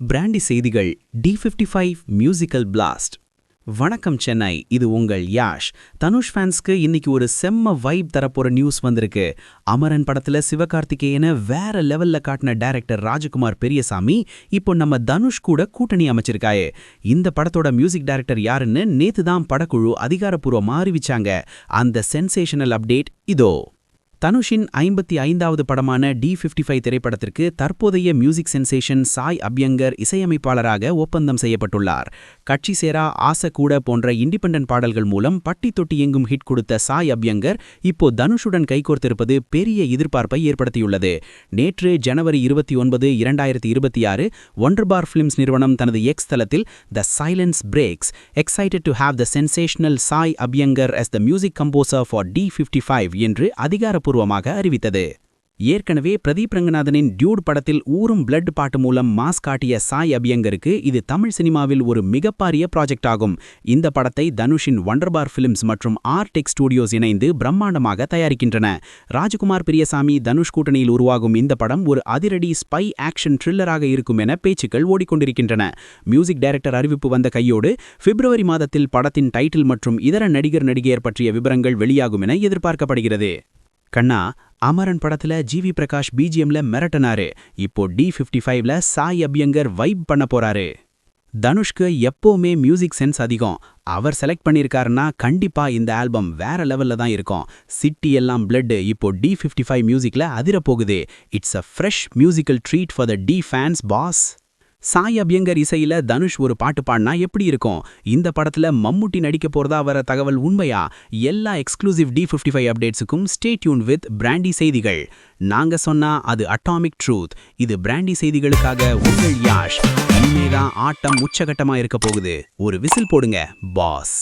Brandy செய்திகள் D55 musical blast. வணக்கம் சென்னை, இது உங்கள் யாஷ். தனுஷ் ஃபேன்ஸ்க்கு இன்னைக்கு ஒரு செம்ம வைப் தரப்போற நியூஸ் வந்திருக்கு. அமரன் படத்துல சிவகார்த்திகேயனை வேற லெவல்ல காட்டின டைரக்டர் ராஜகுமார் பெரியசாமி இப்போ நம்ம தனுஷ் கூட கூட்டணி அமைச்சிருக்காயே. இந்த படத்தோட மியூசிக் டைரக்டர் யாருன்னு நேத்து தான் படக்குழு அதிகாரப்பூர்வமா அறிவிச்சாங்க. அந்த சென்சேஷனல் அப்டேட் இதோ. தனுஷின் 55வது படமான D55 திரைப்படத்திற்கு தற்போதைய மியூசிக் சென்சேஷன் சாய் அப்யங்கர் இசையமைப்பாளராக ஒப்பந்தம் செய்யப்பட்டுள்ளார். கட்சி சேரா ஆசை கூட போன்ற இண்டிபெண்டன்ட் பாடல்கள் மூலம் பட்டி தொட்டி எங்கும் ஹிட் கொடுத்த சாய் அப்யங்கர் இப்போ தனுஷுடன் கைகோர்த்திருப்பது பெரிய எதிர்பார்ப்பை ஏற்படுத்தியுள்ளது. நேற்று ஜனவரி 29, 2026 ஒண்டர்பார் ஃபிலிம்ஸ் நிறுவனம் தனது எக்ஸ் தளத்தில் the silence breaks, excited to have the sensational Sai Abhyankar as the music composer for D55 என்று அதிகாரப்பூர்வமாக அறிவித்தது. ஏற்கனவே பிரதீப் ரங்கநாதனின் டியூட் படத்தில் ஊரும் பிளட் பாட்டு மூலம் மாஸ் காட்டிய சாய் அப்யங்கருக்கு இது தமிழ் சினிமாவில் ஒரு மிகப்பெரிய ப்ராஜெக்ட் ஆகும். இந்த படத்தை தனுஷின் ஒண்டர்பார் ஃபிலிம்ஸ் மற்றும் ஆர்டெக் ஸ்டுடியோஸ் இணைந்து பிரம்மாண்டமாக தயாரிக்கின்றன. ராஜகுமார் பெரியசாமி தனுஷ் கூட்டணியில் உருவாகும் இந்த படம் ஒரு அதிரடி ஸ்பை ஆக்ஷன் த்ரில்லராக இருக்கும் என பேச்சுக்கள் ஓடிக்கொண்டிருக்கின்றன. மியூசிக் டைரக்டர் அறிவிப்பு வந்த கையோடு பிப்ரவரி மாதத்தில் படத்தின் டைட்டில் மற்றும் இதர நடிகர் பற்றிய விவரங்கள் வெளியாகும் என எதிர்பார்க்கப்படுகிறது. கண்ணா, அமரன் படத்துல ஜிவி பிரகாஷ் பிஜிஎம்ல மிரட்டனாரு. இப்போ D55ல சாய் அப்யங்கர் வைப் பண்ண போறாரு. தனுஷ்க்கு எப்பவுமே மியூசிக் சென்ஸ் அதிகம். அவர் செலக்ட் பண்ணியிருக்காருன்னா கண்டிப்பா இந்த ஆல்பம் வேற லெவல்ல தான் இருக்கும். சிட்டி எல்லாம் பிளட் இப்போ D55 மியூசிக்ல அதிரப்போகுது. It's a fresh musical treat for the D fans boss. Sai Abhyankar இசையில தனுஷ் ஒரு பாட்டு பாடினா எப்படி இருக்கும்? இந்த படத்துல மம்முட்டி நடிக்க போறதா வர தகவல் உண்மையா? எல்லா எக்ஸ்க்ளூசிவ் D55 அப்டேட்ஸுக்கும் ஸ்டே டியூன் வித் பிராண்டி செய்திகள். நாங்க சொன்னா அது அட்டாமிக் ட்ரூத். இது பிராண்டி செய்திகளுக்காக உங்கள் யாஷ். இனிமேதான் ஆட்டம் உச்சகட்டமா இருக்க போகுது. ஒரு விசில் போடுங்க பாஸ்.